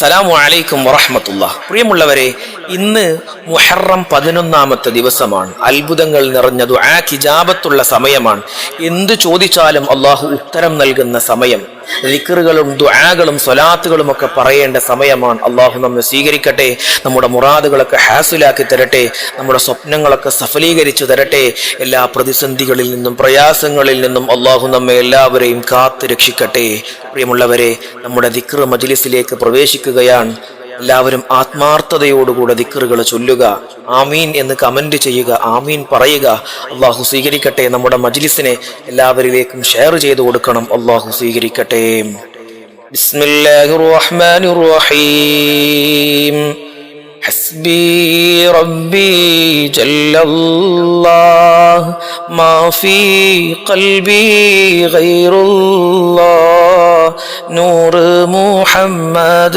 അസ്സലാമു അലൈക്കും വറഹ്മത്തുള്ളാഹി. പ്രിയമുള്ളവരെ, ഇന്ന് മുഹറം 11-ാമത്തെ ദിവസമാണ്. അത്ഭുതങ്ങൾ നിറഞ്ഞ ദുആക്ക് ഇജാബത്തുള്ള സമയമാണ്. എന്ത് ചോദിച്ചാലും അള്ളാഹു ഉത്തരം നൽകുന്ന സമയം. ദിക്റുകളും ദുആകളും സ്വലാത്തുകളും ഒക്കെ പറയേണ്ട സമയമാണ്. അള്ളാഹു നമ്മെ സ്വീകരിക്കട്ടെ, നമ്മുടെ മുറാദുകളൊക്കെ ഹാസിലാക്കി തരട്ടെ, നമ്മുടെ സ്വപ്നങ്ങളൊക്കെ സഫലീകരിച്ചു തരട്ടെ. എല്ലാ പ്രതിസന്ധികളിൽ നിന്നും പ്രയാസങ്ങളിൽ നിന്നും അള്ളാഹു നമ്മെ എല്ലാവരെയും കാത്തു രക്ഷിക്കട്ടെ. പ്രിയമുള്ളവരെ, നമ്മുടെ ദിക്ർ മജ്ലിസിലേക്ക് പ്രവേശിക്കുകയാണ്. എല്ലാവരും ആത്മാർത്ഥതയോടുകൂടെ ദിക്റുകൾ ചൊല്ലുക, ആമീൻ എന്ന് കമന്റ് ചെയ്യുക, ആമീൻ പറയുക. അള്ളാഹു സ്വീകരിക്കട്ടെ. നമ്മുടെ മജ്ലിസിനെ എല്ലാവരിലേക്കും ഷെയർ ചെയ്തു കൊടുക്കണം. അള്ളാഹു സ്വീകരിക്കട്ടെ. ബിസ്മില്ലാഹിർ റഹ്മാനിർ റഹീം. حسبي ربي جل الله ما في قلبي غير الله نور محمد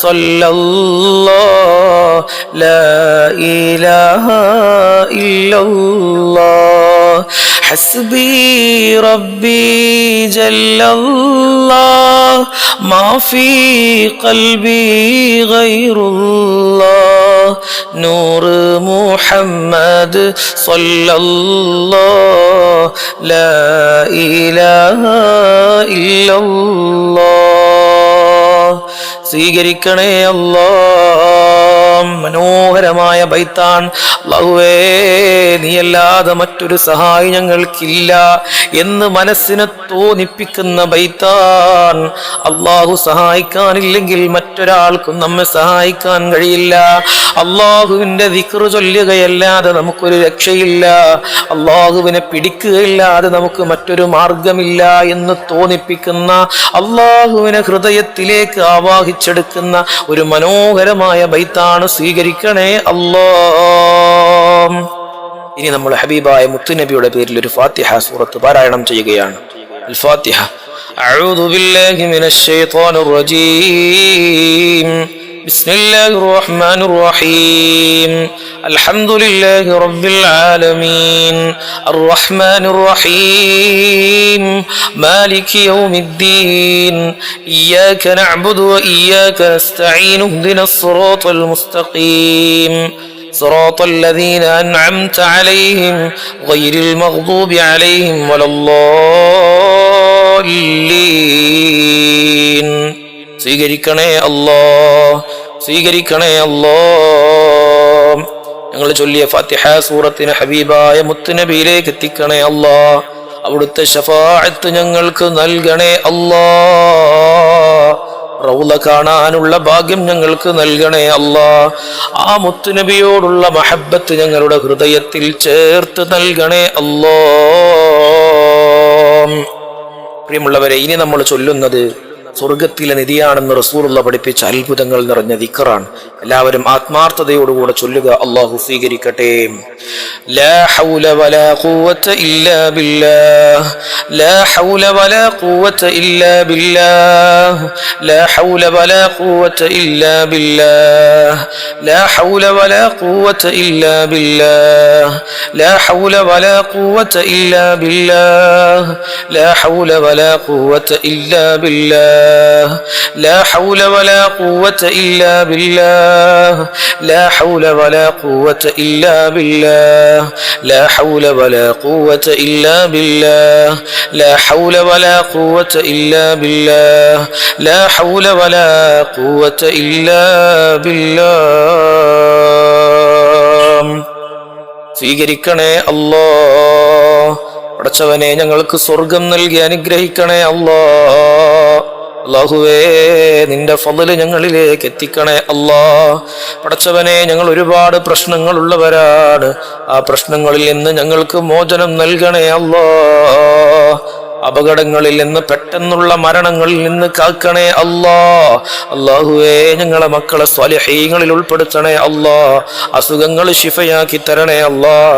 صلى الله لا إله إلا الله حسبي ربي جل الله ما في قلبي غير الله نور محمد صلى الله لا إله إلا الله സ്വീകരിക്കണേ അല്ലാഹ്. മനോഹരമായ ബൈത്താൻ. അല്ലാഹുവേ, നീയല്ലാതെ മറ്റൊരു സഹായി ഞങ്ങൾക്കില്ല എന്ന് മനസ്സിനെ തോന്നിപ്പിക്കുന്ന ബൈത്താൻ. അല്ലാഹു സഹായിക്കാനില്ലെങ്കിൽ മറ്റൊരാൾക്കും നമ്മെ സഹായിക്കാൻ കഴിയില്ല. അല്ലാഹുവിന്റെ ദിക്ർ ചൊല്ലുകയല്ലാതെ നമുക്കൊരു രക്ഷയില്ല. അല്ലാഹുവിനെ പിടിക്കുകയില്ലാതെ നമുക്ക് മറ്റൊരു മാർഗമില്ല എന്ന് തോന്നിപ്പിക്കുന്ന, അല്ലാഹുവിനെ ഹൃദയത്തിലേക്ക് ആവാഹിച്ചെടുക്കുന്ന ഒരു മനോഹരമായ ബൈത്താണ്. സ്വീകരിക്കണേ അല്ലാഹ്. ഇനി നമ്മൾ ഹബീബായ മുത്തുനബിയുടെ പേരിൽ ഒരു ഫാത്തിഹ സൂറത്ത് പാരായണം ചെയ്യുകയാണ്. അൽ ഫാത്തിഹ. അഊദു ബില്ലാഹി മിനശ് ശൈത്വാനിർ റജീം. ബിസ്മില്ലാഹിർ റഹ്മാനിർ റഹീം. അൽഹംദുലില്ലാഹി റബ്ബിൽ ആലമീൻ അർറഹ്മാനിർ റഹീം മാലികി യൗമിദ്ദീൻ ഇയ്യാക നഅ്ബുദു വ ഇയ്യാക നസ്തഈൻ ഇഹ്ദിനസ് സിറാത്തൽ മുസ്തഖീം صراط الذين أنعمت عليهم غير المغضوب عليهم ولا الضالين സ്വീകരിക്കണേ അല്ലാഹ്, സ്വീകരിക്കണേ അല്ലാഹ്. ഞങ്ങൾ ചൊല്ലിയ ഫാത്തിഹ സൂറത്തിന് ഹബീബായ മുത്തുനബിയിലേക്ക് എത്തിക്കണേ അല്ലാഹ്. അവിടുത്തെ ശഫാഅത്ത് ഞങ്ങൾക്ക് നൽകണേ അല്ലാഹ്. റൗള കാണാനുള്ള ഭാഗ്യം ഞങ്ങൾക്ക് നൽകണേ അല്ലാഹ്. ആ മുത്തുനബിയോടുള്ള മഹബ്ബത്ത് ഞങ്ങളുടെ ഹൃദയത്തിൽ ചേർത്ത് നൽകണേ അല്ലാഹ്. പ്രിയമുള്ളവരെ, ഇനി നമ്മൾ ചൊല്ലുന്നത് സ്വർഗത്തിലെ നിധിയാണെന്ന് റസൂലുള്ള പഠിപ്പിച്ച അത്ഭുതങ്ങൾ നിറഞ്ഞ ദിക്റാണ്. എല്ലാവരും ആത്മാർത്ഥതയോടുകൂടെ ചൊല്ലുക. അല്ലാഹു സ്വീകരിക്കട്ടെ. ലാ ഹൗല വലാ ഖുവത ഇല്ലാ ബില്ലാഹ് ലാ ഹൗല വലാ ഖുവത ഇല്ലാ ബില്ലാഹ് ലാ ഹൗല വലാ ഖുവത ഇല്ലാ ബില്ലാഹ് ലാ ഹൗല വലാ ഖുവത ഇല്ലാ ബില്ലാഹ് ലാ ഹൗല വലാ ഖുവത ഇല്ലാ ബില്ലാഹ് ലാ ഹൗല വലാ ഖുവത ഇല്ലാ ബില്ലാഹ് لا حول ولا قوة إلا بالله لا حول ولا قوة إلا بالله لا حول ولا قوة إلا بالله لا حول ولا قوة إلا بالله لا حول ولا قوة إلا بالله സ്വീകരിക്കണേ അല്ലാഹ്. പടച്ചവനെ, ഞങ്ങൾക്ക് സ്വർഗം നൽകി അനുഗ്രഹിക്കണേ അല്ലാഹ്. അല്ലാഹുവേ, നിന്റെ ഫള് ഞങ്ങളിലേക്ക് എത്തിക്കണേ അല്ലാഹ്. പടച്ചവനെ, ഞങ്ങൾ ഒരുപാട് പ്രശ്നങ്ങളുള്ളവരാണ്. ആ പ്രശ്നങ്ങളിൽ നിന്ന് ഞങ്ങൾക്ക് മോചനം നൽകണേ അല്ലാഹ്. അപകടങ്ങളിൽ നിന്ന്, പെട്ടെന്നുള്ള മരണങ്ങളിൽ നിന്ന് കാക്കണേ അല്ലാഹ്. അല്ലാഹുവേ, ഞങ്ങളെ മക്കളെ സ്വാലിഹീങ്ങളിൽ ഉൾപ്പെടുത്തണേ അല്ലാഹ്. അസുഖങ്ങൾ ശിഫയാക്കി തരണേ അല്ലാഹ്.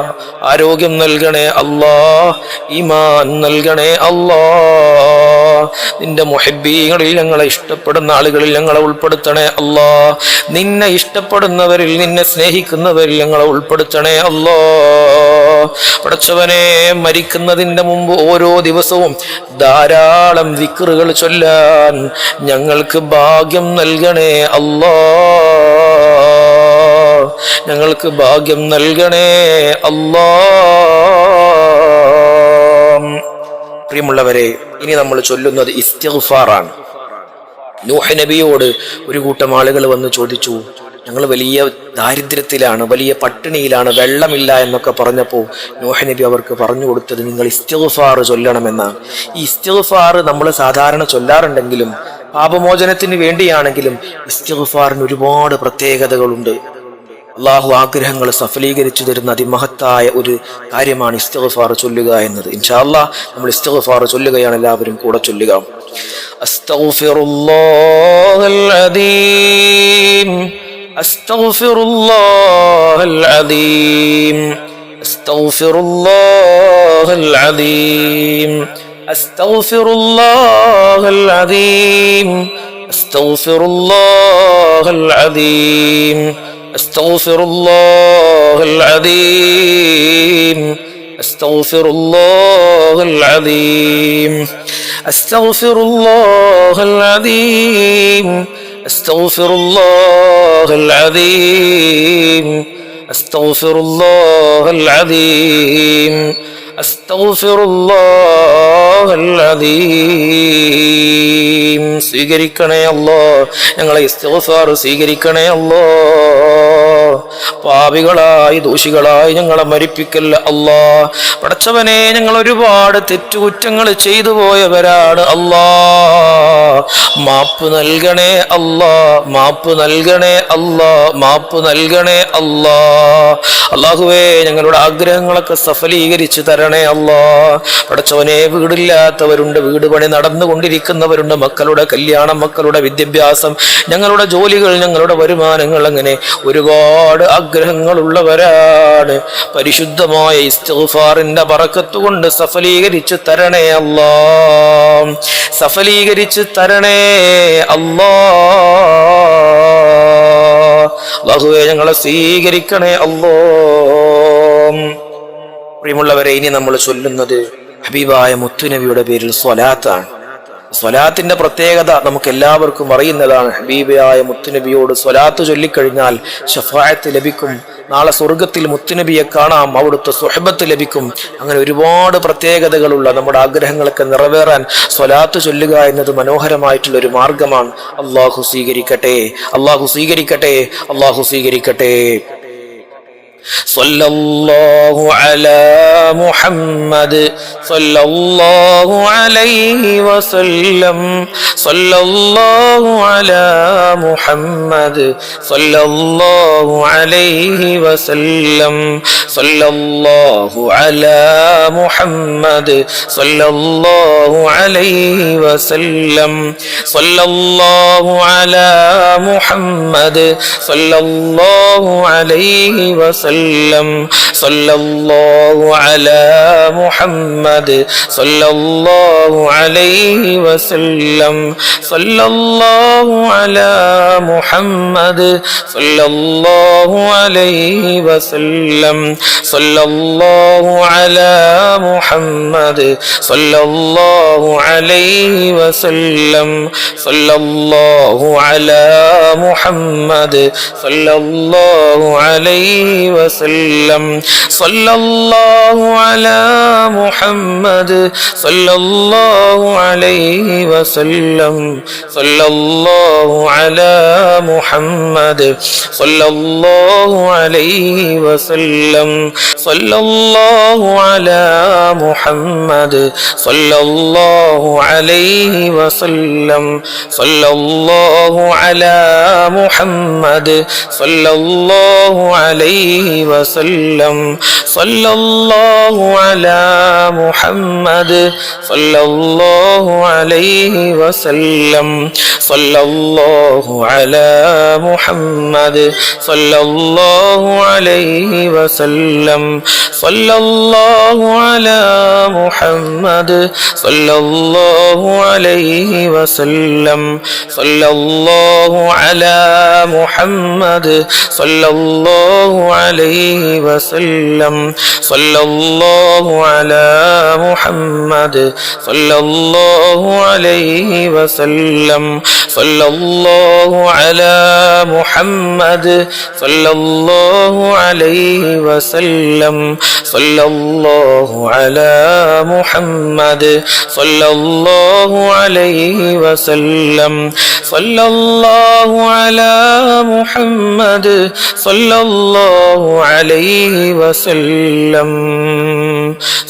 ആരോഗ്യം നൽകണേ അല്ലാഹ്. ഈമാൻ നൽകണേ അല്ലാഹ്. നിന്റെ മുഹബ്ബീങ്ങളിൽ, ഞങ്ങളെ ഇഷ്ടപ്പെടുന്ന ആളുകളിൽ ഞങ്ങളെ ഉൾപ്പെടുത്തണേ അല്ലാഹ്. നിന്നെ ഇഷ്ടപ്പെടുന്നവരിൽ, നിന്നെ സ്നേഹിക്കുന്നവരിൽ ഞങ്ങളെ ഉൾപ്പെടുത്തണേ അല്ലാഹ്. പടച്ചവനെ, മരിക്കുന്നതിന്റെ മുമ്പ് ഓരോ ദിവസവും ധാരാളം ദിക്റുകൾ ചൊല്ലാൻ ഞങ്ങൾക്ക് ഭാഗ്യം നൽകണേ അല്ലാ. ഞങ്ങൾക്ക് ഭാഗ്യം നൽകണേ അല്ലാ. പ്രിയമുള്ളവരെ, ഇനി നമ്മൾ ചൊല്ലുന്നത് ഇസ്തിഗ്ഫാറാണ്. നൂഹ് നബിയോട് ഒരു കൂട്ടം ആളുകൾ വന്ന് ചോദിച്ചു, ഞങ്ങൾ വലിയ ദാരിദ്ര്യത്തിലാണ്, വലിയ പട്ടിണിയിലാണ്, വെള്ളമില്ല എന്നൊക്കെ പറഞ്ഞപ്പോൾ നൂഹ് നബി അവർക്ക് പറഞ്ഞു കൊടുത്തത് നിങ്ങൾ ഇസ്തിഗ്ഫാർ ചൊല്ലണമെന്നാണ്. ഈ ഇസ്തിഗ്ഫാർ നമ്മൾ സാധാരണ ചൊല്ലാറുണ്ടെങ്കിലും പാപമോചനത്തിന് വേണ്ടിയാണെങ്കിലും ഇസ്തിഗ്ഫാറിന് ഒരുപാട് പ്രത്യേകതകളുണ്ട്. അള്ളാഹു ആഗ്രഹങ്ങൾ സഫലീകരിച്ചു തരുന്ന അതിമഹത്തായ ഒരു കാര്യമാണ് ഇസ്തിഗ്ഫാർ ചൊല്ലുക എന്നത്. ഇൻഷാ അല്ലാഹ് നമ്മൾ ഇസ്തിഗ്ഫാർ ചൊല്ലുകയാണ്, എല്ലാവരും കൂടെ ചൊല്ലുക. അസ്തഗ്ഫിറുല്ലാഹൽ അദീം, അസ്തഗ്ഫിറുല്ലാഹൽ അദീം, അസ്തഗ്ഫിറുല്ലാഹൽ അദീം, അസ്തഗ്ഫിറുല്ലാഹൽ അദീം, അസ്തഗ്ഫിറുല്ലാഹൽ അദീം, അസ്തഗ്ഫിറുല്ലാഹൽ അദീം, അസ്തഗ്ഫിറുല്ലാഹൽ അദീം, അസ്തഗ്ഫിറുല്ലാഹൽ അദീം, അസ്തഗ്ഫിറുല്ലാഹൽ അദീം, അസ്തഗ്ഫിറുല്ലാഹൽ അദീം, അസ്തഗ്ഫിറുല്ലാഹൽ അദീം. സ്വീകരിക്കണേ അല്ലാഹ്, ഞങ്ങളെ ഇസ്തിഗ്ഫാർ സ്വീകരിക്കണേ അല്ലാഹ്. പാപികളായി ദോഷികളായി ഞങ്ങളെ മരിപ്പിക്കല്ല അല്ലാഹ്. പടച്ചവനെ, ഞങ്ങൾ ഒരുപാട് തെറ്റുകുറ്റങ്ങൾ ചെയ്തു പോയവരാണ് അല്ലാഹ്. മാപ്പ് നൽകണേ അല്ലാഹ്, മാപ്പ് നൽകണേ അല്ലാഹ്, മാപ്പ് നൽകണേ അല്ലാഹ്. അല്ലാഹുവേ, ഞങ്ങളുടെ ആഗ്രഹങ്ങളൊക്കെ സഫലീകരിച്ച് തരണേ അല്ലാഹ്. പടച്ചവനെ, വീടില്ലാത്തവരുണ്ട്, വീട് പണി നടന്നുകൊണ്ടിരിക്കുന്നവരുണ്ട്, മക്കളുടെ കല്യാണം, മക്കളുടെ വിദ്യാഭ്യാസം, ഞങ്ങളുടെ ജോലികൾ, ഞങ്ങളുടെ വരുമാനങ്ങൾ, അങ്ങനെ ഒരുപാട് ആഗ്രഹങ്ങളുള്ളവരാണ്. പരിശുദ്ധമായ ഇസ്തിഗ്ഫാറിന്റെ ബറക്കത്ത് കൊണ്ട് സഫലീകരിച്ച് തരണേ അല്ലാഹ്, സഫലീകരിച്ച് തരണേ അല്ലാഹ്. അല്ലാഹുവേ, ഞങ്ങളെ സ്വീകരിക്കണേ അല്ലാഹ്. പ്രിയമുള്ളവരെ, ഇനി നമ്മൾ ചൊല്ലുന്നത് ഹബീബായ മുത്തുനബിയുടെ പേരിൽ സ്വലാത്താണ്. സ്വലാത്തിന്റെ പ്രത്യേകത നമുക്ക് എല്ലാവർക്കും അറിയുന്നതാണ്. ഹബീബായ മുത്തുനബിയോട് സ്വലാത്ത് ചൊല്ലിക്കഴിഞ്ഞാൽ ശഫാഅത്ത് ലഭിക്കും, നാളെ സ്വർഗത്തിൽ മുത്തുനബിയെ കാണാം, അവിടുത്തെ സുഹബത്ത് ലഭിക്കും. അങ്ങനെ ഒരുപാട് പ്രത്യേകതകളുള്ള നമ്മുടെ ആഗ്രഹങ്ങളൊക്കെ നിറവേറാൻ സ്വലാത്ത് ചൊല്ലുക എന്നത് മനോഹരമായിട്ടുള്ള ഒരു മാർഗമാണ്. അല്ലാഹു സ്വീകരിക്കട്ടെ, അല്ലാഹു സ്വീകരിക്കട്ടെ, അല്ലാഹു സ്വീകരിക്കട്ടെ. സല്ലല്ലാഹു അലാ മുഹമ്മദ് സല്ലല്ലാഹു അലൈഹി വസല്ലം, സല്ലല്ലാഹു അലാ മുഹമ്മദ് സല്ലല്ലാഹു അലൈഹി വസല്ലം, സല്ലല്ലാഹു അലാ മുഹമ്മദ് സല്ലല്ലാഹു അലൈഹി വസല്ലം, സല്ലല്ലാഹു അലാ മുഹമ്മദ് സല്ലല്ലാഹു അലൈഹി വസല്ലം, സല്ലല്ലാഹു അലാ മുഹമ്മദ് സല്ലല്ലാഹു അലൈഹി വസല്ലം, സല്ലല്ലാഹു അലാ മുഹമ്മദ് സല്ലല്ലാഹു അലൈഹി വസല്ലം, സല്ലല്ലാഹു അലാ മുഹമ്മദ് സല്ലല്ലാഹു അലൈഹി വസല്ലം, സല്ലല്ലാഹു അലാ മുഹമ്മദ് സല്ലല്ലാഹു അലൈഹി വസല്ലം, സല്ലല്ലാഹു അലാ മുഹമ്മദ് സല്ലല്ലാഹു അലൈഹി വസല്ലം, സല്ലല്ലാഹു അലാ മുഹമ്മദ് സല്ലല്ലാഹു അലൈഹി വസല്ലം, സല്ലല്ലാഹു അലാ മുഹമ്മദ് സല്ലല്ലാഹു അലൈഹി വസല്ലം, സല്ലല്ലാഹു അലാ മുഹമ്മദ് സല്ലല്ലാഹു അലൈഹി വസല്ലം, സല്ലല്ലാഹു അലാ മുഹമ്മദ് സല്ലല്ലാഹു അലൈഹി വസല്ലം, സല്ലല്ലാഹു അലാ മുഹമ്മദ് സല്ലല്ലാഹു അലൈഹി വസല്ലം, സല്ലല്ലാഹു അലാ മുഹമ്മദ് സല്ലല്ലാഹു അലൈഹി വസല്ലം, സല്ലല്ലാഹു അലാ മുഹമ്മദ് സല്ലല്ലാഹു അലൈഹി عليه وسلم صلى الله على محمد صلى الله عليه وسلم صلى الله على محمد صلى الله عليه وسلم صلى الله على محمد صلى الله عليه وسلم صلى الله على محمد صلى الله عليه وسلم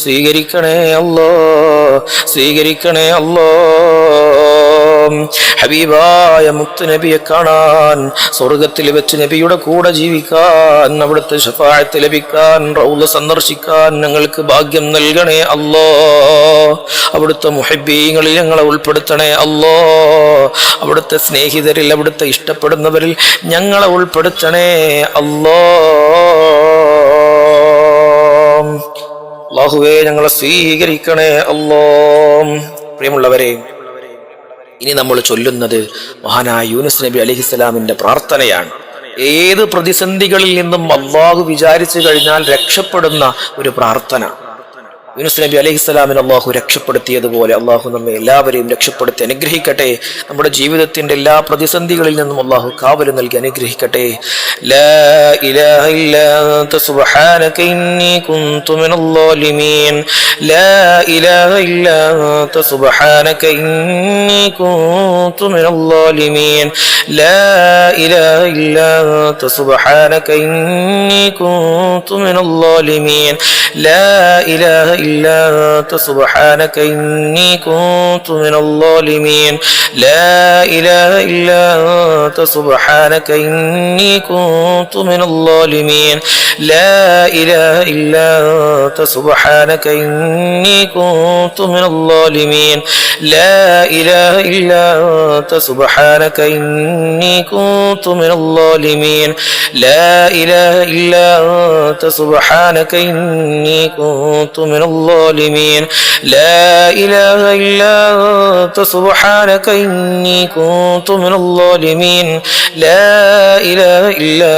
സ്വീകരിക്കണേ അല്ലാഹ് സ്വീകരിക്കണേ അല്ലാഹ് ഹബീബായ മുത്ത് നബിയെ കാണാൻ സ്വർഗത്തിൽ വെച്ച് നബിയുടെ കൂടെ ജീവിക്കാൻ അവിടുത്തെ ശഫാഅത്ത് ലഭിക്കാൻ റൗള സന്ദർശിക്കാൻ ഞങ്ങൾക്ക് ഭാഗ്യം നൽകണേ അല്ലാഹ് അവിടുത്തെ മുഹബ്ബീങ്ങളിൽ ഞങ്ങളെ ഉൾപ്പെടുത്തണേ അല്ലാഹ് അവിടുത്തെ സ്നേഹിതരിൽ അവിടുത്തെ ഇഷ്ടപ്പെടുന്നവരിൽ ഞങ്ങളെ ഉൾപ്പെടുത്തണേ അല്ലാഹ് അല്ലാഹുവേ ഞങ്ങളെ സ്വീകരിക്കണേ അല്ലാഹ് പ്രിയമുള്ളവരെ ഇനി നമ്മൾ ചൊല്ലുന്നത് മഹാനായ യൂനുസ് നബി അലൈഹിസ്സലാമിന്റെ പ്രാർത്ഥനയാണ് ഏത് പ്രതിസന്ധികളിൽ നിന്നും അല്ലാഹു വിചാരിച്ചു കഴിഞ്ഞാൽ രക്ഷപ്പെടുന്ന ഒരു പ്രാർത്ഥന യൂനുസ് നബി അലൈഹിസ്സലാമിനെ അല്ലാഹു രക്ഷപ്പെടുത്തിയതുപോലെ അല്ലാഹു നമ്മെ എല്ലാവരെയും രക്ഷപ്പെടുത്തി അനുഗ്രഹിക്കട്ടെ നമ്മുടെ ജീവിതത്തിന്റെ എല്ലാ പ്രതിസന്ധികളിൽ നിന്നും അല്ലാഹു കാവൽ നൽകി അനുഗ്രഹിക്കട്ടെ ലാ ഇലാഹ ഇല്ലാ അൻത സുബ്ഹാനക ഇന്നി കുൻതു മിനൽ ളാലിമീൻ ലാ ഇലാഹ ഇല്ലാ അൻത സുബ്ഹാനക ഇന്നി കുൻതു മിനൽ ളാലിമീൻ ലാ ഇലാഹ ഇല്ലാ അൻത സുബ്ഹാനക ഇന്നി കുൻതു മിനൽ ളാലിമീൻ ലാ ഇലാഹ إلا أنت سبحانك إني كنت من الظالمين لا إله إلا أنت سبحانك إني كنت من الظالمين لا إله إلا أنت سبحانك إني كنت من الظالمين لا إله إلا أنت سبحانك إني كنت من الظالمين لا إله إلا أنت سبحانك إني كنت من الظالمين لا إله إلا أنت سبحانك إني كنت من الظالمين لا إله إلا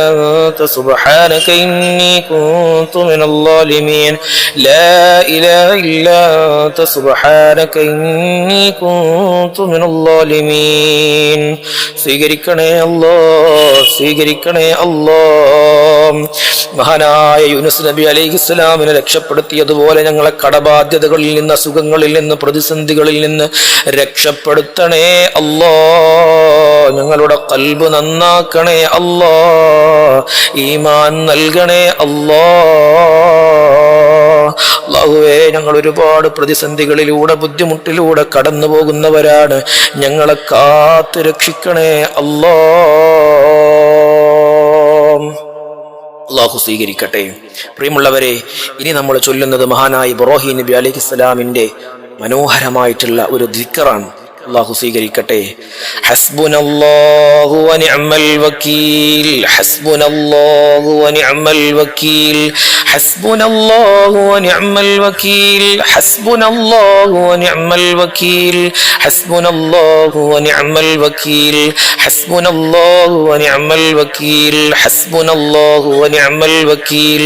أنت سبحانك إني كنت من الظالمين لا إله إلا أنت سبحانك إني كنت من الظالمين സ്വീകരിക്കണേ അല്ലാഹ് സ്വീകരിക്കണേ അല്ലാഹ് മഹാനായ യൂനുസ് നബി അലൈഹിസ്സലാമിനെ രക്ഷപ്പെടുത്തിയതുപോലെ ഞങ്ങളെ കടബാധ്യതകളിൽ നിന്ന് അസുഖങ്ങളിൽ നിന്ന് പ്രതിസന്ധികളിൽ നിന്ന് രക്ഷപ്പെടുത്തണേ അല്ലാഹ് ഞങ്ങളുടെ ഖൽബ് നന്നാക്കണേ അല്ലാഹ് ഈമാൻ നൽകണേ അല്ലാഹ് അല്ലാഹുവേ ഞങ്ങൾ ഒരുപാട് പ്രതിസന്ധികളിലൂടെ ബുദ്ധിമുട്ടിലൂടെ കടന്നു പോകുന്നവരാണ് ഞങ്ങളെ കാത്ത് രക്ഷിക്കണേ അല്ലാഹ് അല്ലാഹു സ്വീകരിക്കട്ടെ പ്രിയമുള്ളവരെ ഇനി നമ്മൾ ചൊല്ലുന്നത് മഹാനായ ഇബ്രാഹിം നബി അലൈഹിസ്സലാമിന്റെ മനോഹരമായിട്ടുള്ള ഒരു ദിക്റാണ് അല്ലാഹു സ്വീകരിക്കട്ടെ ഹസ്ബുനല്ലാഹു വനിഅമൽ വകീൽ ഹസ്ബുനല്ലാഹു വനിഅമൽ വകീൽ ഹസ്ബുനല്ലാഹു വനിഅമൽ വകീൽ ഹസ്ബുനല്ലാഹു വനിഅമൽ വകീൽ ഹസ്ബുനല്ലാഹു വനിഅമൽ വകീൽ ഹസ്ബുനല്ലാഹു വനിഅമൽ വകീൽ ഹസ്ബുനല്ലാഹു വനിഅമൽ വകീൽ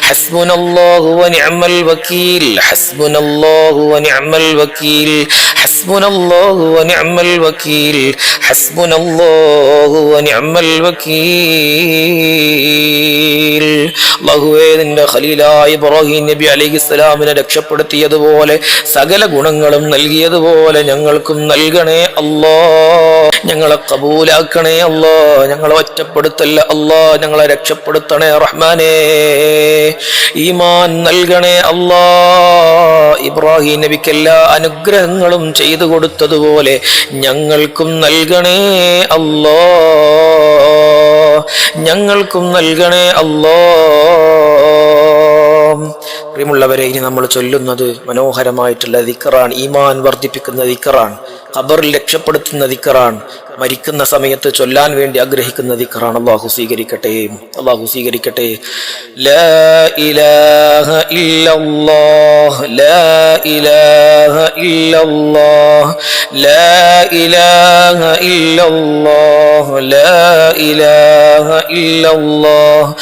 ഹസ്ബുനല്ലാഹു വനിഅമൽ വകീൽ ഹസ്ബുനല്ലാഹു വനിഅമൽ വകീൽ ഹസ്ബുനല്ലാഹു ونعم الوكيل حسبنا الله ونعم الوكيل അല്ലാഹുവേ നിന്റെ ഖലീലായ ഇബ്രാഹിം നബി അലൈഹിസ്സലാമിനെ രക്ഷപ്പെടുത്തിയതുപോലെ സകല ഗുണങ്ങളും നൽകിയതുപോലെ ഞങ്ങൾക്കും നൽകണേ അല്ലാഹ് ഞങ്ങളെ ഖബൂലാക്കണേ അല്ലാഹ് ഞങ്ങളെ ഒറ്റപ്പെടുത്തല്ല അല്ലാഹ് ഞങ്ങളെ രക്ഷപ്പെടുത്തണേ റഹ്മാനേ ഈമാൻ നൽകണേ അല്ലാഹ് ഇബ്രാഹിം നബിക്ക് എല്ലാ അനുഗ്രഹങ്ങളും ചെയ്തു കൊടുത്തതുപോലെ ഞങ്ങൾക്കും നൽകണേ അല്ലാഹ് ഞങ്ങൾക്കും നൽകണേ അല്ലാഹ് പ്രിയമുള്ളവരെ ഇനി നമ്മൾ ചൊല്ലുന്നത് മനോഹരമായിട്ടുള്ള ദിക്റാണ് ഈമാൻ വർദ്ധിപ്പിക്കുന്ന ദിക്റാണ് ഖബറിൽ രക്ഷപ്പെടുത്തുന്ന ദിക്റാണ്, മരിക്കുന്ന സമയത്ത് ചൊല്ലാൻ വേണ്ടി ആഗ്രഹിക്കുന്ന ദിക്റാണ്. അല്ലാഹു സ്വീകരിക്കട്ടെ, അല്ലാഹു സ്വീകരിക്കട്ടെ. ലാ ഇലാഹ ഇല്ലല്ലാഹ്, ലാ ഇലാഹ ഇല്ലല്ലാഹ്, ലാ ഇലാഹ ഇല്ലല്ലാഹ്, ലാ ഇലാഹ ഇല്ലല്ലാഹ്,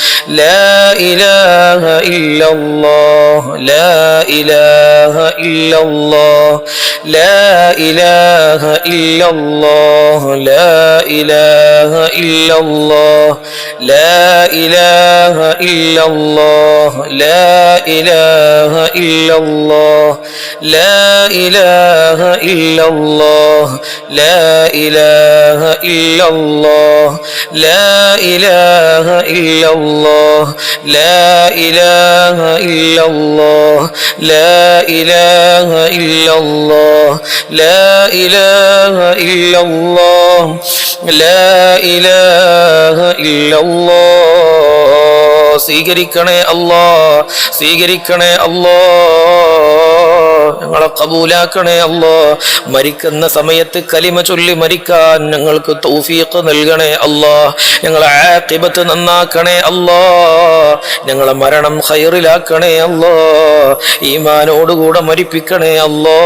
ലാ ഇലാഹ ഇല്ലല്ലാഹ്, ലാ ഇലാഹ ഇല്ലല്ലാഹ്, ലാ ഇലാഹ ഇല്ലല്ലാഹ്, ലാ ഇലാഹ ഇല്ലല്ലാഹ്, ലാ ഇലാഹ ഇല്ലല്ലാഹ്, ലാ ഇലാഹ ഇല്ലല്ലാഹ്, ലാ ഇലാഹ ഇല്ലല്ലാഹ്, ലാ ഇലാഹ ഇല്ലല്ലാഹ്, ലാ ഇലാഹ ഇല്ലല്ലാഹ്, ലാ ഇലാഹ ഇല്ലല്ലാഹ്, ലാ ഇലാഹ ഇല്ലല്ലാഹ്, ലാ ഇലാഹ ഇല്ലല്ലാഹ്, ലാ ഇലാഹ ഇല്ലല്ലാഹ്. സ്വീകരിക്കണേ അല്ലാ, സ്വീകരിക്കണേ അല്ലാ, ഞങ്ങളെ കബൂലാക്കണേ അല്ലാ. മരിക്കുന്ന സമയത്ത് കലിമ ചൊല്ലി മരിക്കാൻ ഞങ്ങൾക്ക് തൗഫീഖ് നൽകണേ അല്ലാ. ഞങ്ങളെ ആഖിബത്ത് നന്നാക്കണേ അല്ലാ. ഞങ്ങളെ മരണം ഖൈറിലാക്കണേ അല്ലാ. ഈമാനോടുകൂടെ മരിപ്പിക്കണേ അല്ലാ.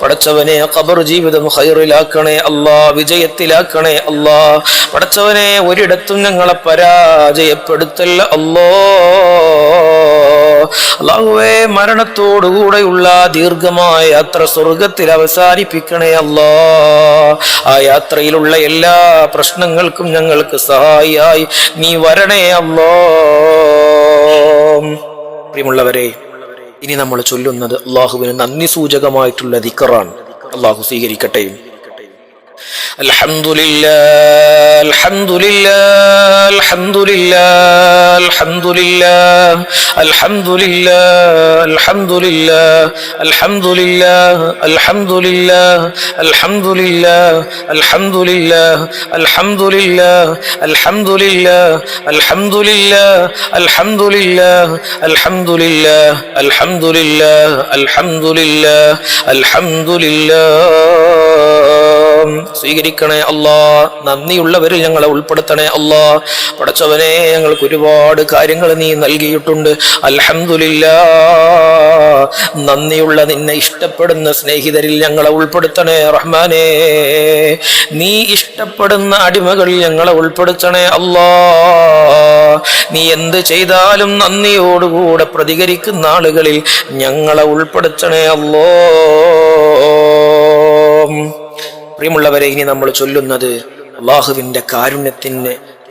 പടച്ചവനെ ഖബർ ജീവിതം ഖൈറിലാക്കണേ അല്ലാ, വിജയത്തിലാക്കണേ അല്ലാ. പടച്ചവനെ ഒരിടത്തും ഞങ്ങളെ പരാജയപ്പെടുത്തല്ല അല്ലാ. അല്ലാഹുവേ, മരണത്തോടുകൂടെയുള്ള ദീർഘമായ യാത്ര സ്വർഗത്തിൽ അവസാനിപ്പിക്കണേ അല്ലാ. ആ യാത്രയിലുള്ള എല്ലാ പ്രശ്നങ്ങൾക്കും ഞങ്ങൾക്ക് സഹായിയായി നീ വരണേ അല്ലാ. പ്രിയമുള്ളവരെ, ഇനി നമ്മൾ ചൊല്ലുന്നത് അല്ലാഹുവിന് നന്ദി സൂചകമായിട്ടുള്ള ദിക്റാണ്. അല്ലാഹു സ്വീകരിക്കട്ടെ. അൽഹംദുലില്ലാഹ്, അൽഹംദുലില്ലാഹ്, അൽഹംദുലില്ലാഹ്, അൽഹംദുലില്ലാഹ്, അൽഹംദുലില്ലാഹ്, അൽഹംദുലില്ലാഹ്, അൽഹംദുലില്ലാഹ്, അൽഹംദുലില്ലാഹ്, അൽഹംദുലില്ലാഹ്, അൽഹംദുലില്ലാഹ്, അൽഹംദുലില്ലാഹ്, അൽഹംദുലില്ലാഹ്, അൽഹംദുലില്ലാഹ്, അൽഹംദുലില്ലാഹ്, അൽഹംദുലില്ലാഹ്, അൽഹംദുലില്ലാഹ്, അൽഹംദുലില്ലാഹ്. സ്വീകരിക്കണേ അല്ലാ. നന്ദിയുള്ളവരിൽ ഞങ്ങളെ ഉൾപ്പെടുത്തണേ അല്ലാ. പടച്ചവനെ, ഞങ്ങൾക്ക് ഒരുപാട് കാര്യങ്ങൾ നീ നൽകിയിട്ടുണ്ട്. അൽഹംദുലില്ലാഹ്. നന്ദിയുള്ള നിന്നെ ഇഷ്ടപ്പെടുന്ന സ്നേഹിതരിൽ ഞങ്ങളെ ഉൾപ്പെടുത്തണേ റഹ്മാനേ. നീ ഇഷ്ടപ്പെടുന്ന അടിമകളിൽ ഞങ്ങളെ ഉൾപ്പെടുത്തണേ അല്ലാ. നീ എന്ത് ചെയ്താലും നന്ദിയോടുകൂടെ പ്രതികരിക്കുന്ന ആളുകളിൽ ഞങ്ങളെ ഉൾപ്പെടുത്തണേ അല്ലാ. പ്രിയമുള്ളവരെ, ഇനി നമ്മൾ ചൊല്ലുന്നത് അള്ളാഹുവിന്റെ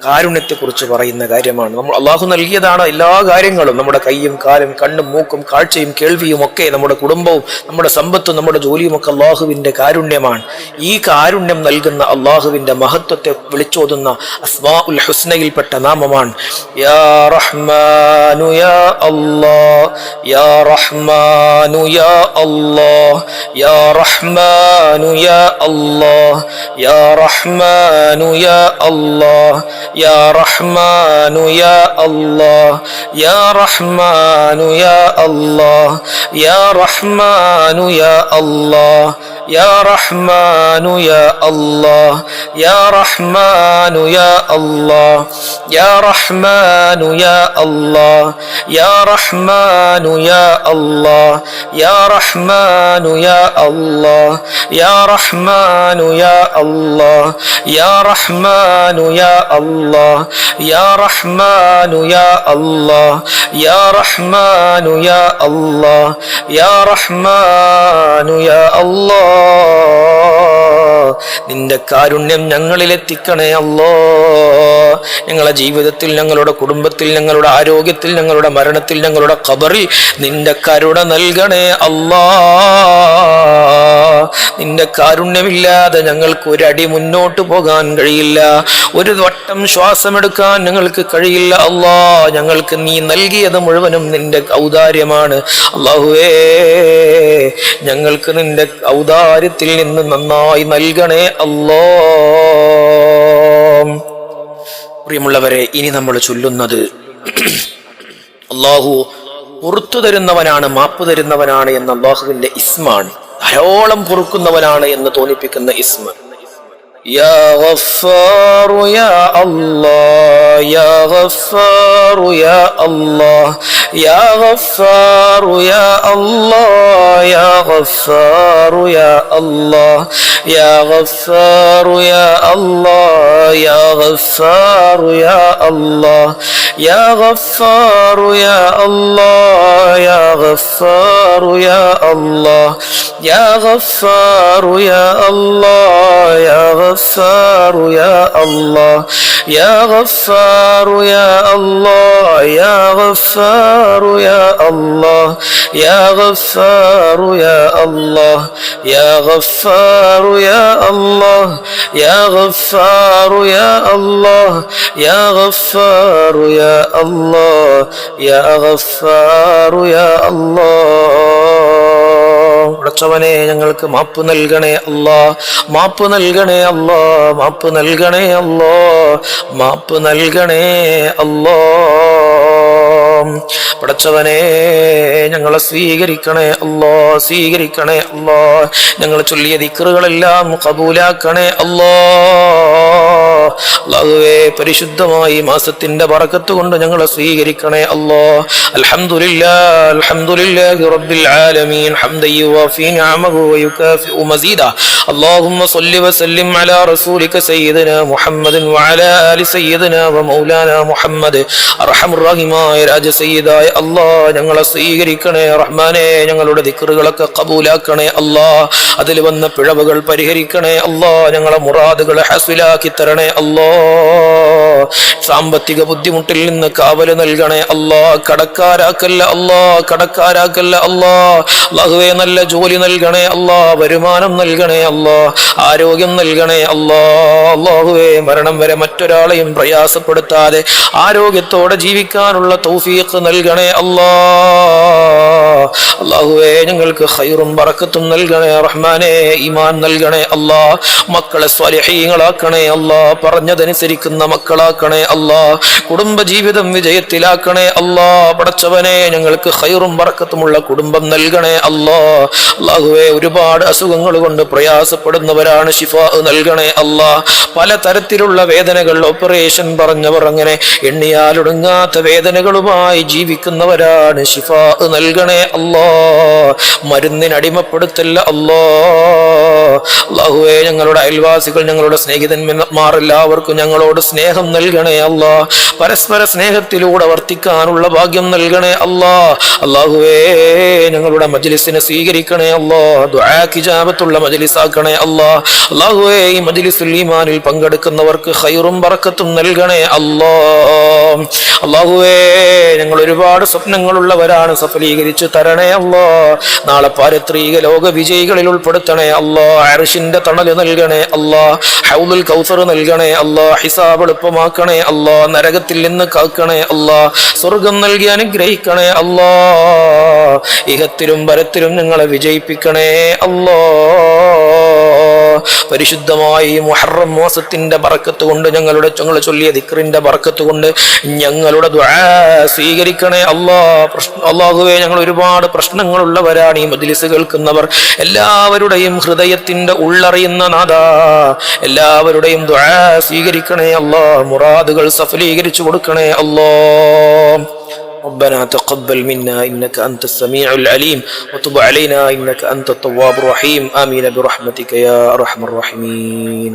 കാരുണ്യത്തെക്കുറിച്ച് പറയുന്ന കാര്യമാണ്. നമ്മൾ അള്ളാഹു നൽകിയതാണ് എല്ലാ കാര്യങ്ങളും. നമ്മുടെ കൈയും കാലും കണ്ണും മൂക്കും കാഴ്ചയും കേൾവിയും ഒക്കെ, നമ്മുടെ കുടുംബവും നമ്മുടെ സമ്പത്തും നമ്മുടെ ജോലിയും ഒക്കെ അള്ളാഹുവിന്റെ കാരുണ്യമാണ്. ഈ കാരുണ്യം നൽകുന്ന അള്ളാഹുവിന്റെ മഹത്വത്തെ വിളിച്ചോതുന്ന അസ്മാഉൽ ഹുസ്നയിൽപ്പെട്ട നാമമാണ് യാ റഹ്മാനു യാ അല്ലാഹ്, യാ റഹ്മാനു യാ അല്ലാഹ്, യാ റഹ്മാനു യാ അല്ലാഹ്, യാ റഹ്മാനു യാ അല്ലാഹ്, യാ റഹ്മാനു യാ അല്ലാഹ്, യാ റഹ്മാനു യാ അല്ലാഹ്, യാ റഹ്മാനു യാ അല്ലാഹ്, യാ റഹ്മാനു യാ അല്ലാഹ്, യാ റഹ്മാനു യാ അല്ലാഹ്, യാ റഹ്മാനു യാ അല്ലാഹ്, യാ റഹ്മാനു യാ അല്ലാഹ്, യാ റഹ്മാനു യാ അല്ലാഹ്, യാ റഹ്മാനു യാ അല്ലാഹ്, യാ റഹ്മാനു യാ അല്ലാഹ്, യാ റഹ്മാനു യാ അല്ലാഹ്, യാ റഹ്മാനു യാ അല്ലാഹ്, യാ റഹ്മാനു യാ അല്ലാഹ്. നിന്റെ കാരുണ്യം ഞങ്ങളിലെത്തിക്കണേ അല്ലാ. ഞങ്ങളുടെ ജീവിതത്തിൽ, ഞങ്ങളുടെ കുടുംബത്തിൽ, ഞങ്ങളുടെ ആരോഗ്യത്തിൽ, ഞങ്ങളുടെ മരണത്തിൽ, ഞങ്ങളുടെ ഖബറിൽ നിന്റെ കരുണ നൽകണേ അല്ലാ. നിന്റെ കാരുണ്യമില്ലാതെ ഞങ്ങൾക്ക് ഒരടി മുന്നോട്ട് പോകാൻ കഴിയില്ല. ഒരു വട്ടം ശ്വാസമെടുക്കാൻ ഞങ്ങൾക്ക് കഴിയില്ല അല്ലാ. ഞങ്ങൾക്ക് നീ നൽകിയത് മുഴുവനും നിന്റെ ഔദാര്യമാണ് അല്ലാഹുവേ. ഞങ്ങൾക്ക് നിന്റെ ഔദാര്യത്തിൽ നിന്ന് നന്നായി നൽകണേ അല്ലാ. പ്രിയമുള്ളവരെ, ഇനി നമ്മൾ ചൊല്ലുന്നത് അല്ലാഹു പുറത്തു തരുന്നവനാണ്, മാപ്പ് തരുന്നവനാണ് എന്ന അല്ലാഹുവിന്റെ ഇസ്മാണ്. ധാരാളം പൊറുക്കുന്നവനാണ് എന്ന് തോന്നിപ്പിക്കുന്ന ഇസ്മ. യാ ഗഫ്ഫാറു യാ അല്ലാഹ്, യാ ഗഫ്ഫാറു യാ അല്ലാഹ്, യാ ഗഫ്ഫാറു യാ അല്ലാഹ്, യാ ഗഫ്ഫാറു യാ അല്ലാഹ്, യാ ഗഫ്ഫാറു യാ അല്ലാഹ്, യാ ഗഫ്ഫാറു യാ അല്ലാഹ്, യാ ഗഫ്ഫാറു യാ അല്ലാഹ്, യാ ഗഫ്ഫാറു യാ അല്ലാഹ്, യാ ഗഫ്ഫാറു യാ അല്ലാഹ്, യാ ഗഫ്ഫാറു യാ അല്ലാഹ്, യാ ഗഫ്ഫാറു യാ അല്ലാഹ്, യാ ഗഫ്ഫാറു യാ അല്ലാഹ്, യാ ഗഫ്ഫാറു യാ അല്ലാഹ്, യാ ഗഫ്ഫാറു യാ അല്ലാഹ്, യാ ഗഫ്ഫാറു യാ അല്ലാഹ്, യാ ഗഫ്ഫാറു യാ അല്ലാഹ്, യാ ഗഫ്ഫാറു യാ അല്ലാഹ്. പടച്ചവനെ ഞങ്ങൾക്ക് മാപ്പ് നൽകണേ അല്ലാഹ്, മാപ്പ് നൽകണേ അല്ലാഹ്, മാപ്പ് നൽകണേ അല്ലാഹ്, മാപ്പ് നൽകണേ അല്ലാഹ്. പടച്ചവനെ ഞങ്ങളെ സ്വീകരിക്കണേ അല്ലാഹ്, സ്വീകരിക്കണേ അല്ലാഹ്. ഞങ്ങൾ ചൊല്ലിയ ദിക്റുകളെല്ലാം ഖബൂലാക്കണേ അല്ലാഹ്. അല്ലാഹുവേ പരിശുദ്ധമായി മാസത്തിന്റെ ബറക്കത്ത് കൊണ്ട് ഞങ്ങളെ സ്വീകരിക്കണേ അല്ലാഹ്. അൽഹംദുലില്ലാഹ്, അൽഹംദുലില്ലാഹി റബ്ബിൽ ആലമീൻ ഹംദൻ യുവാഫി നിഅമഹു വയുകാഫിഉ മസീദാ. اللهم صل وسلم على رسولك سيدنا محمد وعلى آل سيدنا ومولانا محمد. അർഹമുർ റഹീമായ രാജ സയ്യിദായ അല്ലാഹ് ഞങ്ങളെ സ്വീകരിക്കണേ റഹ്മാനേ. ഞങ്ങളുടെ ദിക്റുകളൊക്കെ ഖബൂലാക്കണേ അല്ലാഹ്. അതിൽ വന്ന പിഴവുകൾ പരിഹരിക്കണേ അല്ലാഹ്. ഞങ്ങളെ മുറാദുകളെ ഹസ്വിലാക്കി തരണേ അല്ലാഹ്. സാമ്പത്തിക ബുദ്ധിമുട്ടിൽ നിന്ന് കാവല് നൽകണേ അല്ലാഹ്. കടക്കാരാക്കല്ല അല്ലാഹ്, കടക്കാരാക്കല്ല അല്ലാഹ്. അല്ലാഹുവേ നല്ല ജോലി നൽകണേ അല്ലാഹ്, വരുമാനം നൽകണേ അല്ലാഹ്, ആരോഗ്യം നൽകണേ അല്ലാഹ്. അല്ലാഹുവേ മരണം വരെ മറ്റൊരാളെയും പ്രയാസപ്പെടുത്താതെ ആരോഗ്യത്തോടെ ജീവിക്കാനുള്ള തൗഫീഖ് നൽകണേ അല്ലാഹ്. അല്ലാഹുവേ ഞങ്ങൾക്ക് ഖൈറും ബറക്കത്തും നൽകണേ റഹ്മാനേ. ഈമാൻ നൽകണേ അല്ലാഹ്. മക്കളെ സ്വാലിഹീങ്ങളാക്കണേ അല്ലാഹ്, പറഞ്ഞതനുസരിക്കുന്ന മക്കളാക്കണേ അല്ലാഹ്. കുടുംബ ജീവിതം വിജയത്തിലാക്കണേ അല്ലാഹ്. പടച്ചവനെ ഞങ്ങൾക്ക് ഖൈറും ബറക്കത്തുമുള്ള കുടുംബം നൽകണേ അല്ലാഹ്. അല്ലാഹുവേ ഒരുപാട് അസുഖങ്ങൾ കൊണ്ട് പ്രയാസപ്പെടുന്നവരാണ്, ശിഫാ നൽകണേ അല്ലാഹ്. പല തരത്തിലുള്ള വേദനകൾ, ഓപ്പറേഷൻ പറഞ്ഞവർ, അങ്ങനെ എണ്ണിയാലൊടുങ്ങാത്ത വേദനകളുമായി ജീവിക്കുന്നവരാണ്, ശിഫാ നൽകണേ അല്ലാഹ്. മരുന്നിനടിമപ്പെടുത്തല്ല അല്ലാഹ്. അല്ലാഹുവേ ഞങ്ങളുടെ അയൽവാസികൾ, ഞങ്ങളുടെ സ്നേഹിതന്മാർ എല്ലാവർക്കും ഞങ്ങളോട് സ്നേഹം നൽകണേ അല്ലാഹ്. പരസ്പര സ്നേഹത്തിലൂടെ വർത്തിക്കാനുള്ള ഭാഗ്യം നൽകണേ അല്ലാഹ്. അല്ലാഹുവേ ഞങ്ങളുടെ മജ്ലിസിനെ സ്വീകരിക്കണേ അല്ലാഹ്. ദുആക്ക് ഇജാബത്തുള്ള മജ്ലിസാക്കണേ അല്ലാഹ്. അല്ലാഹുവേ ഈ മജ്ലിസുൽ ഈമാനിൽ പങ്കെടുക്കുന്നവർക്ക് ഖൈറും ബറക്കത്തും നൽകണേ അല്ലാഹ്. അല്ലാഹുവേ ഞങ്ങൾ ഒരുപാട് സ്വപ്നങ്ങളുള്ളവരാണ്, സഫലീകരിച്ച് തരണേ അല്ലാഹ്. നാളെ പാരത്രിക ലോക വിജയികളിൽ ഉൾപ്പെടുത്തണേ അല്ലാഹ്. അർശിന്റെ തണൽ നൽകണേ അല്ലാഹ്. ഹൗദുൽ കൗസർ നൽകണേ അല്ലാഹ്. ഹിസാബ് എളുപ്പമാക്കണേ അല്ലാഹ്. നരകത്തിൽ നിന്ന് കാക്കണേ അല്ലാഹ്. സ്വർഗം നൽകി അനുഗ്രഹിക്കണേ അല്ലാഹ്. ഇഹത്തിലും പരത്തിലും ഞങ്ങളെ വിജയിപ്പിക്കണേ അല്ലാഹ്. പരിശുദ്ധമായി മുഹറം മാസത്തിന്റെ ബറക്കത്ത് കൊണ്ട്, ഞങ്ങൾ ചൊല്ലിയ ദിക്റിന്റെ ബറക്കത്ത് കൊണ്ട് ഞങ്ങളുടെ ദുആ സ്വീകരിക്കണേ അല്ലാഹ്. അല്ലാഹുവേ ഞങ്ങൾ ഒരുപാട് പ്രശ്നങ്ങളുള്ളവരാണ്, ഈ മജ്ലിസ് കേൾക്കുന്നവർ എല്ലാവരുടെയും ഹൃദയത്തിന്റെ ഉള്ളറിയുന്ന നാഥാ, എല്ലാവരുടെയും ദുആ സ്വീകരിക്കണേ അല്ലാഹ്. മുറാദുകൾ സഫലീകരിച്ചു കൊടുക്കണേ അല്ലാഹ്. ربنا تقبل منا إنك أنت السميع العليم وتب علينا إنك أنت التواب الرحيم. آمين برحمتك يا أرحم الراحمين.